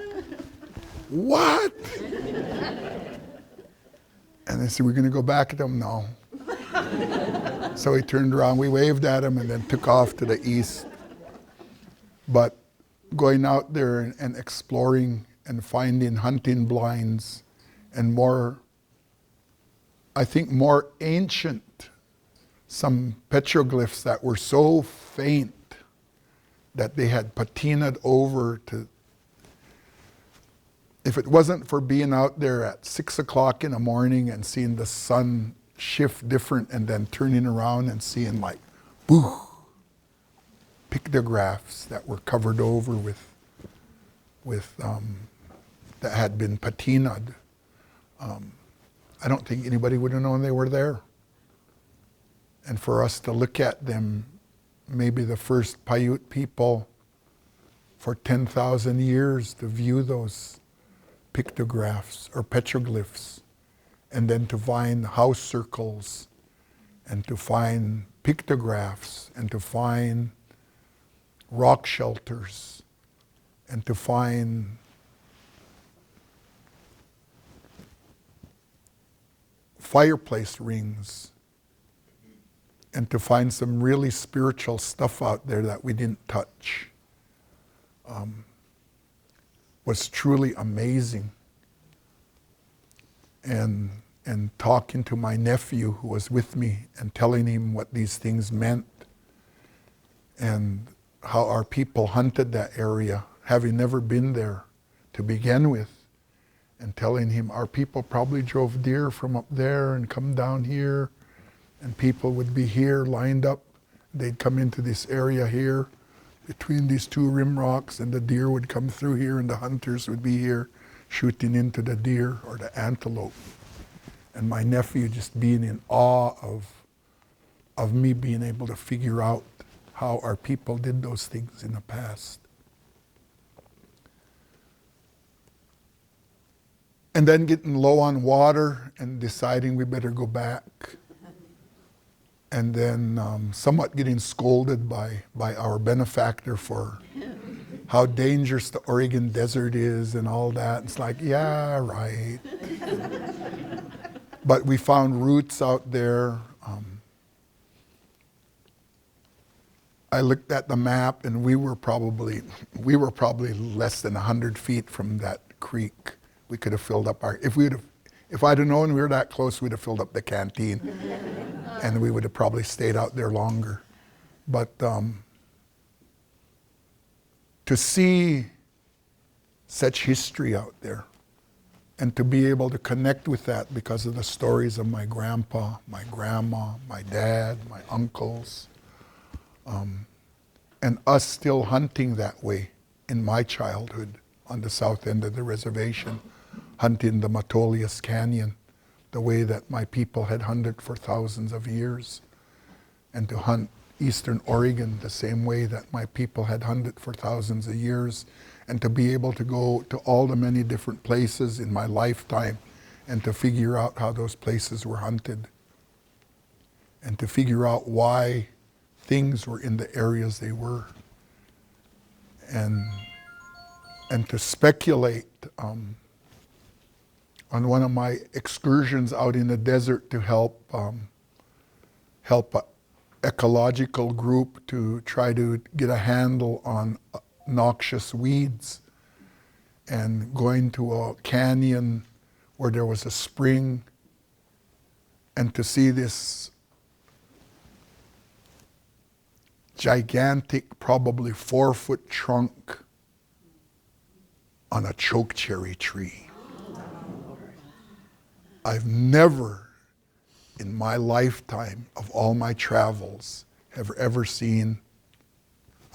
What? And they said, we're going to go back at them? No. So he turned around, we waved at him, and then took off to the east. But going out there and exploring and finding hunting blinds and more ancient, some petroglyphs that were so faint that they had patinaed over to. If it wasn't for being out there at 6 o'clock in the morning and seeing the sun shift different and then turning around and seeing like, boo, pictographs that were covered over with that had been patinaed, I don't think anybody would have known they were there. And for us to look at them, maybe the first Paiute people for 10,000 years to view those pictographs or petroglyphs, and then to find house circles and to find pictographs and to find rock shelters and to find fireplace rings and to find some really spiritual stuff out there that we didn't touch was truly amazing. And and talking to my nephew who was with me and telling him what these things meant and how our people hunted that area, having never been there to begin with, and telling him our people probably drove deer from up there and come down here, and people would be here lined up. They'd come into this area here between these two rim rocks, and the deer would come through here, and the hunters would be here shooting into the deer or the antelope. And my nephew just being in awe of me being able to figure out how our people did those things in the past. And then getting low on water and deciding we better go back. And then somewhat getting scolded by our benefactor for how dangerous the Oregon desert is and all that. It's like, yeah, right. But we found roots out there. I looked at the map, and we were probably less than 100 feet from that creek. We could have filled up if I'd have known we were that close, we'd have filled up the canteen, and we would have probably stayed out there longer. But to see such history out there, and to be able to connect with that because of the stories of my grandpa, my grandma, my dad, my uncles, and us still hunting that way in my childhood on the south end of the reservation, hunting the Metolius Canyon, the way that my people had hunted for thousands of years, and to hunt eastern Oregon the same way that my people had hunted for thousands of years, and to be able to go to all the many different places in my lifetime and to figure out how those places were hunted, and to figure out why things were in the areas they were, and to speculate on one of my excursions out in the desert to help an ecological group to try to get a handle on noxious weeds, and going to a canyon where there was a spring, and to see this gigantic, probably 4-foot trunk on a chokecherry tree. I've never in my lifetime of all my travels have ever seen,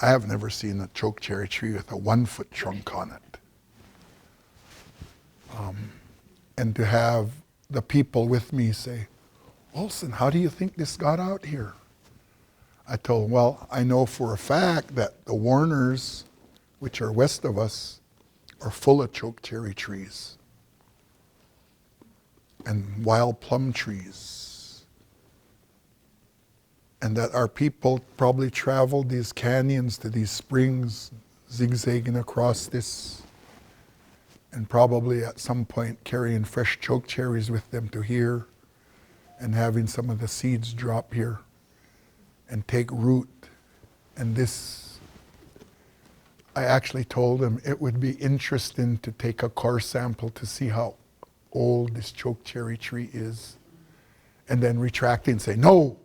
I have never seen a chokecherry tree with a 1-foot trunk on it. And to have the people with me say, Olson, how do you think this got out here? I told them, well, I know for a fact that the Warners, which are west of us, are full of chokecherry trees and wild plum trees. And that our people probably traveled these canyons to these springs, zigzagging across this, and probably at some point carrying fresh chokecherries with them to here, and having some of the seeds drop here and take root. And this, I actually told them it would be interesting to take a core sample to see how old this chokecherry tree is, and then retract it and say, no,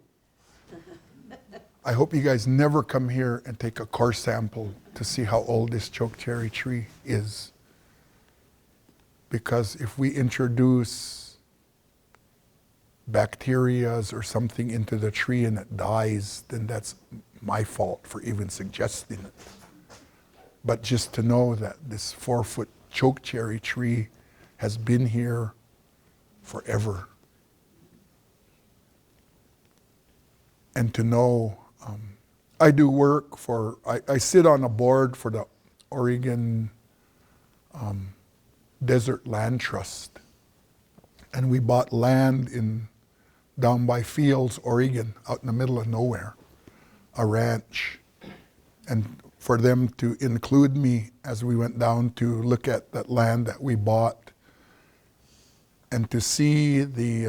I hope you guys never come here and take a core sample to see how old this chokecherry tree is. Because if we introduce bacterias or something into the tree and it dies, then that's my fault for even suggesting it. But just to know that this 4-foot chokecherry tree has been here forever. And to know, I do work for, I sit on a board for the Oregon Desert Land Trust. And we bought land down by Fields, Oregon, out in the middle of nowhere, a ranch. And for them to include me as we went down to look at that land that we bought, and to see the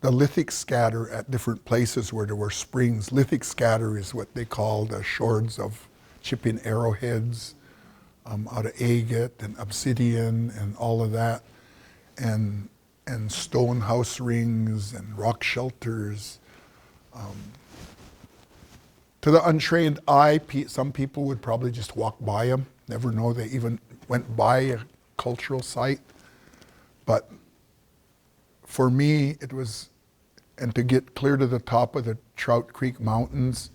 lithic scatter at different places where there were springs. Lithic scatter is what they call the shards of chipping arrowheads out of agate and obsidian and all of that. and stone house rings and rock shelters. To the untrained eye, some people would probably just walk by them, never know they even went by a cultural site. But for me, it was, and to get clear to the top of the Trout Creek Mountains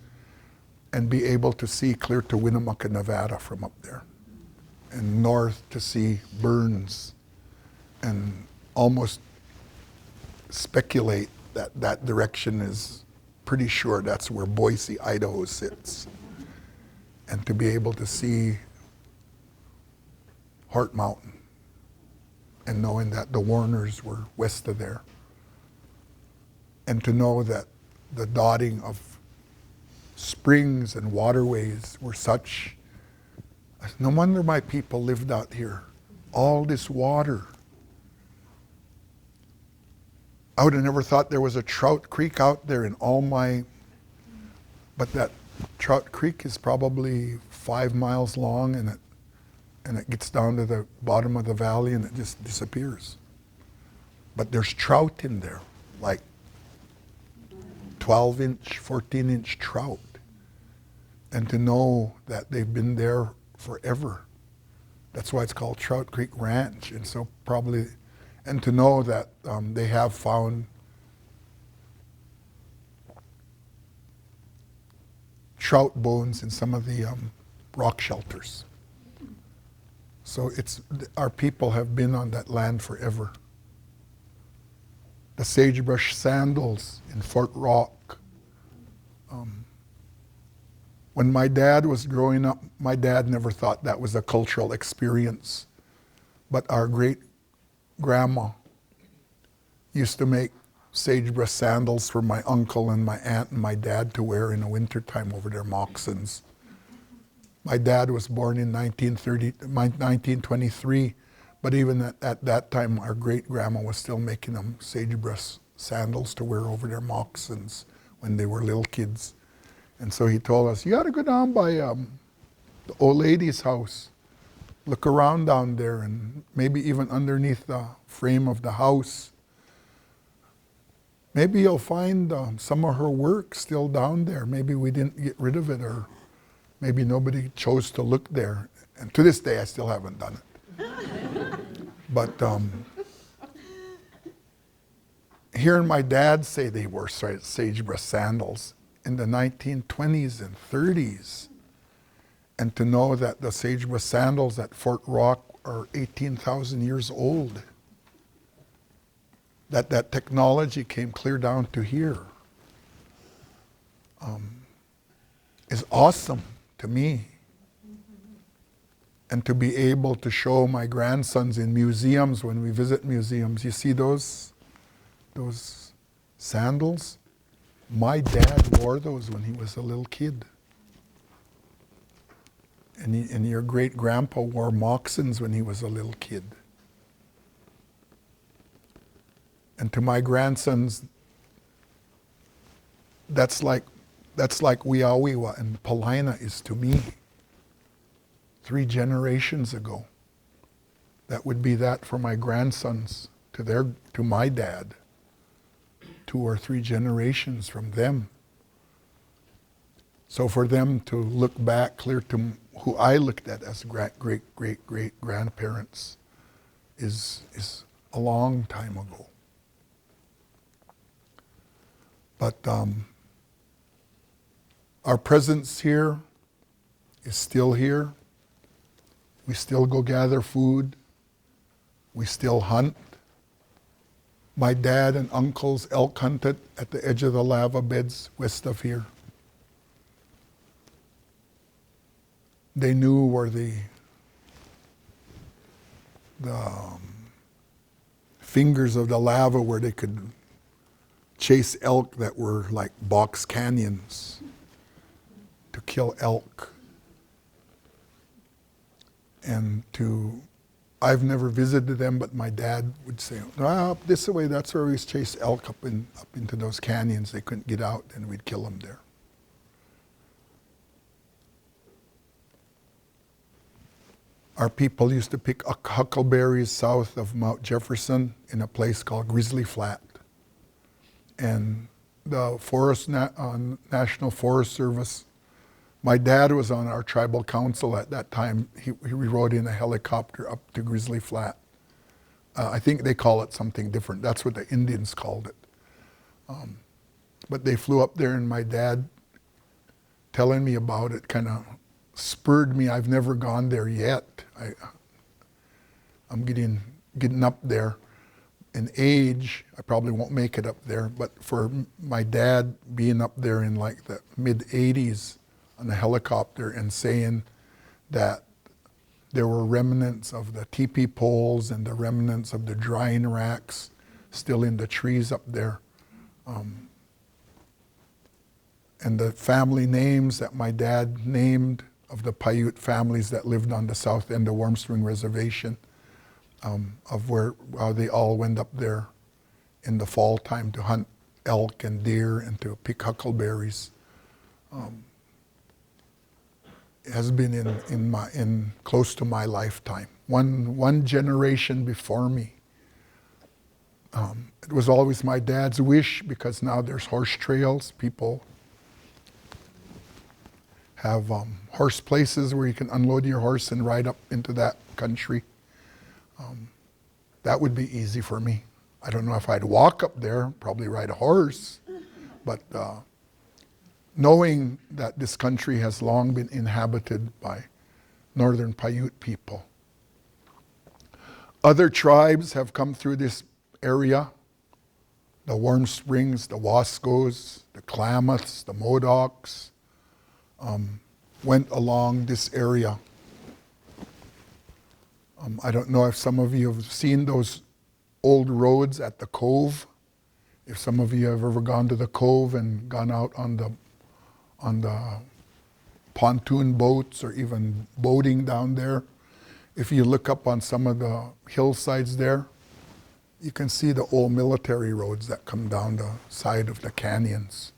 and be able to see clear to Winnemucca, Nevada from up there, and north to see Burns, and almost speculate that that direction is pretty sure that's where Boise, Idaho sits. And to be able to see Hart Mountain and knowing that the Warners were west of there. And to know that the dotting of springs and waterways were such, no wonder my people lived out here. All this water. I would have never thought there was a trout creek out there in all my, but that Trout Creek is probably 5 miles long, and it gets down to the bottom of the valley and it just disappears. But there's trout in there, like 12-inch, 14-inch trout. And to know that they've been there forever. That's why it's called Trout Creek Ranch. And so probably, and to know that they have found trout bones in some of the rock shelters. So it's, our people have been on that land forever. The sagebrush sandals in Fort Rock. When my dad was growing up, my dad never thought that was a cultural experience. But our great grandma used to make sagebrush sandals for my uncle and my aunt and my dad to wear in the wintertime over their moccasins. My dad was born in 1923, but even at that time, our great grandma was still making them sagebrush sandals to wear over their moccasins when they were little kids. And so he told us, you got to go down by the old lady's house. Look around down there, and maybe even underneath the frame of the house. Maybe you'll find some of her work still down there. Maybe we didn't get rid of it, or maybe nobody chose to look there. And to this day, I still haven't done it. But hearing my dad say they wore sagebrush sandals in the 1920s and 30s, and to know that the sagebrush sandals at Fort Rock are 18,000 years old, that technology came clear down to here, is awesome to me. And to be able to show my grandsons in museums, when we visit museums, you see those sandals? My dad wore those when he was a little kid. And your great-grandpa wore moccasins when he was a little kid. And to my grandsons, that's like Wewa and Paulina is to me. 3 generations ago. That would be that for my grandsons, to my dad. 2 or 3 generations from them. So for them to look back clear to who I looked at as great grandparents is a long time ago. But our presence here is still here. We still go gather food. We still hunt. My dad and uncles elk hunted at the edge of the lava beds west of here. They knew where the fingers of the lava where they could chase elk that were like box canyons to kill elk. And I've never visited them, but my dad would say, up this way, that's where we used to chase elk up into those canyons. They couldn't get out, and we'd kill them there. Our people used to pick huckleberries south of Mount Jefferson in a place called Grizzly Flat. And the National Forest Service, my dad was on our tribal council at that time. He rode in a helicopter up to Grizzly Flat. I think they call it something different. That's what the Indians called it. But they flew up there, and my dad telling me about it kind of spurred me. I've never gone there yet. I'm getting up there in age. I probably won't make it up there, but for my dad being up there in like the mid-80s on a helicopter and saying that there were remnants of the teepee poles and the remnants of the drying racks still in the trees up there. And the family names that my dad named of the Paiute families that lived on the south end of Warm Spring Reservation, of how they all went up there in the fall time to hunt elk and deer and to pick huckleberries. Has been in close to my lifetime. One generation before me. It was always my dad's wish, because now there's horse trails. People have horse places where you can unload your horse and ride up into that country. That would be easy for me. I don't know if I'd walk up there, probably ride a horse, but knowing that this country has long been inhabited by Northern Paiute people. Other tribes have come through this area. The Warm Springs, the Wascos, the Klamaths, the Modocs, went along this area. I don't know if some of you have seen those old roads at the Cove. If some of you have ever gone to the Cove and gone out on the pontoon boats or even boating down there, if you look up on some of the hillsides there, you can see the old military roads that come down the side of the canyons.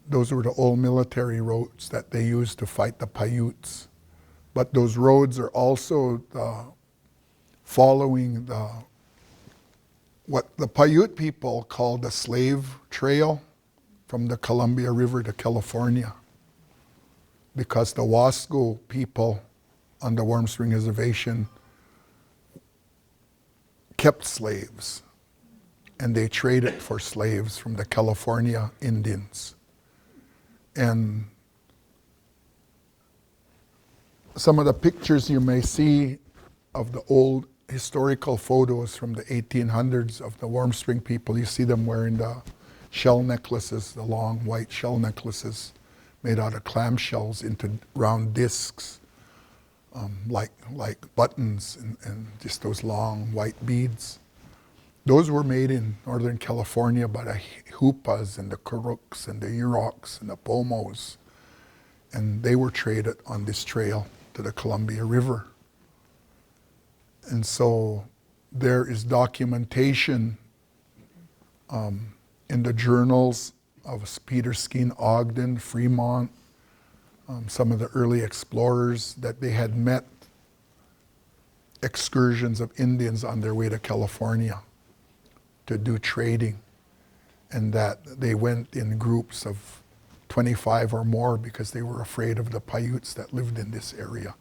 Those were the old military roads that they used to fight the Paiutes. But those roads are also following what the Paiute people call the slave trail from the Columbia River to California. Because the Wasco people on the Warm Spring Reservation kept slaves, and they traded for slaves from the California Indians. And some of the pictures you may see of the old historical photos from the 1800s of the Warm Spring people, you see them wearing the shell necklaces, the long white shell necklaces made out of clam shells into round discs, like buttons and just those long white beads. Those were made in Northern California by the Hupas and the Kuruks and the Yuroks and the Pomos. And they were traded on this trail to the Columbia River. And so there is documentation in the journals of Peter Skeen Ogden, Fremont, some of the early explorers, that they had met excursions of Indians on their way to California to do trading, and that they went in groups of 25 or more because they were afraid of the Paiutes that lived in this area.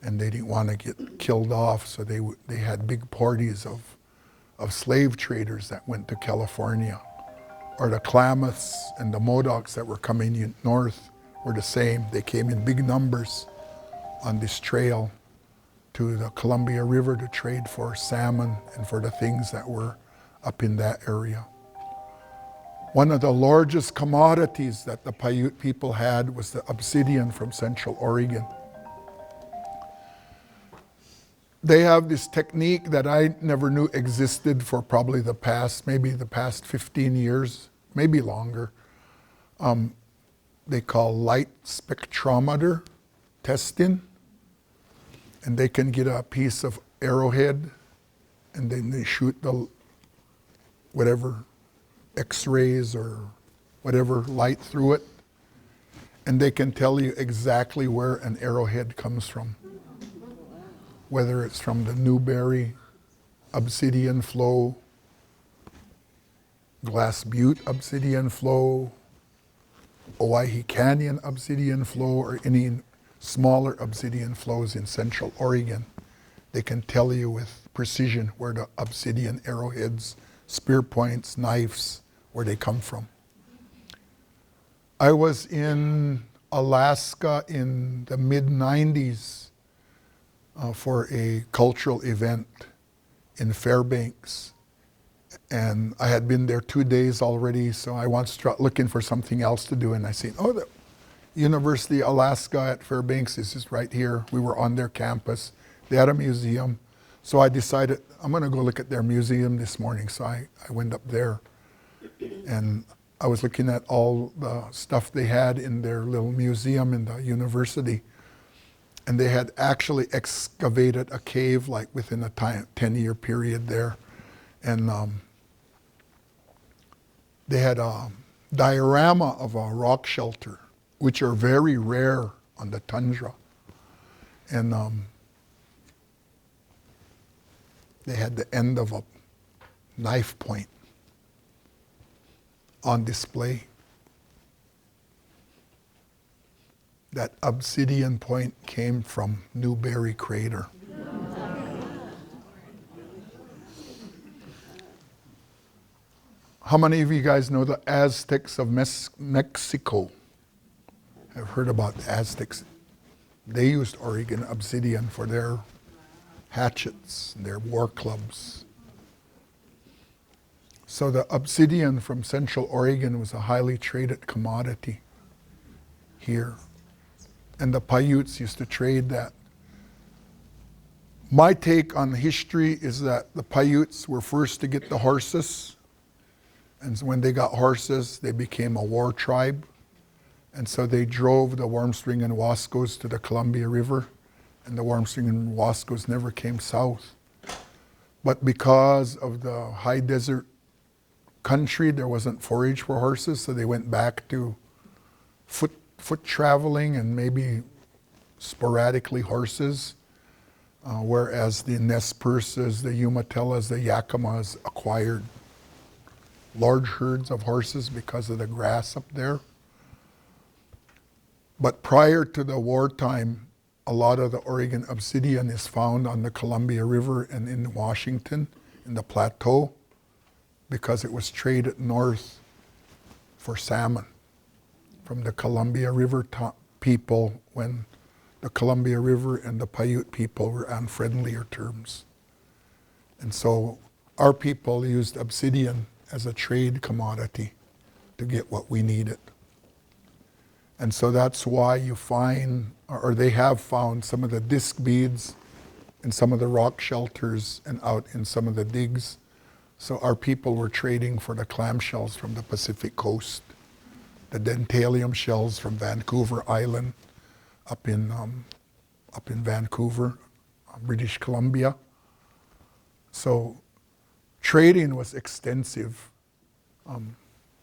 And they didn't want to get killed off, so they had big parties of slave traders that went to California. Or the Klamaths and the Modocs that were coming in north were the same. They came in big numbers on this trail to the Columbia River to trade for salmon and for the things that were up in that area. One of the largest commodities that the Paiute people had was the obsidian from Central Oregon. They have this technique that I never knew existed for probably the past 15 years, maybe longer. They call light spectrometer testing. And they can get a piece of arrowhead and then they shoot the whatever X-rays or whatever light through it. And they can tell you exactly where an arrowhead comes from. Whether it's from the Newberry obsidian flow, Glass Butte obsidian flow, Owyhee Canyon obsidian flow, or any smaller obsidian flows in Central Oregon. They can tell you with precision where the obsidian arrowheads, spear points, knives, where they come from. I was in Alaska in the mid-90s for a cultural event in Fairbanks. And I had been there 2 days already, so I was looking for something else to do. And I seen, oh, the University of Alaska at Fairbanks is just right here. We were on their campus. They had a museum. So I decided I'm going to go look at their museum this morning. So I went up there. And I was looking at all the stuff they had in their little museum in the university. And they had actually excavated a cave like within a 10-year period there. And they had a diorama of a rock shelter, which are very rare on the tundra. And they had the end of a knife point on display. That obsidian point came from Newberry Crater. How many of you guys know the Aztecs of Mexico? I've heard about the Aztecs. They used Oregon obsidian for their hatchets, their war clubs. So the obsidian from Central Oregon was a highly traded commodity here. And the Paiutes used to trade that. My take on history is that the Paiutes were first to get the horses. And so when they got horses, they became a war tribe. And so they drove the Warmstring and Wascos to the Columbia River. And the Warmstring and Wascos never came south. But because of the high desert country, there wasn't forage for horses, so they went back to foot traveling and maybe sporadically horses. Whereas the Nez Perces, the Umatillas, the Yakimas acquired large herds of horses because of the grass up there. But prior to the wartime, a lot of the Oregon obsidian is found on the Columbia River and in Washington, in the plateau, because it was traded north for salmon from the Columbia River people when the Columbia River and the Paiute people were on friendlier terms. And so our people used obsidian as a trade commodity to get what we needed. And so that's why you find, or they have found, some of the disc beads in some of the rock shelters and out in some of the digs. So our people were trading for the clam shells from the Pacific coast, the dentalium shells from Vancouver Island, up in Vancouver, British Columbia. So trading was extensive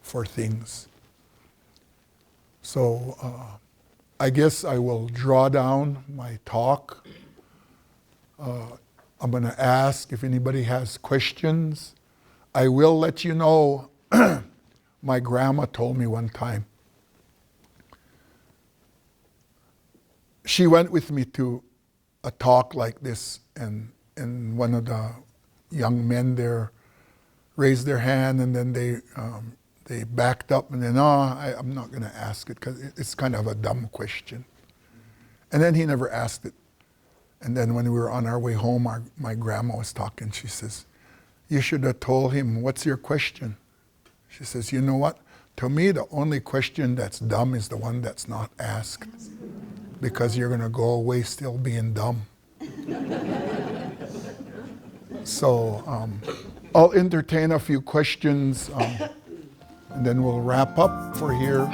for things. So I guess I will draw down my talk. I'm going to ask if anybody has questions. I will let you know, my grandma told me one time, she went with me to a talk like this, and one of the young men there raised their hand, and then they backed up, and then, I'm not going to ask it because it's kind of a dumb question. And then he never asked it. And then when we were on our way home, my grandma was talking. She says, "You should have told him, what's your question?" She says, "You know what? To me, the only question that's dumb is the one that's not asked, because you're going to go away still being dumb." So I'll entertain a few questions, and then we'll wrap up for here.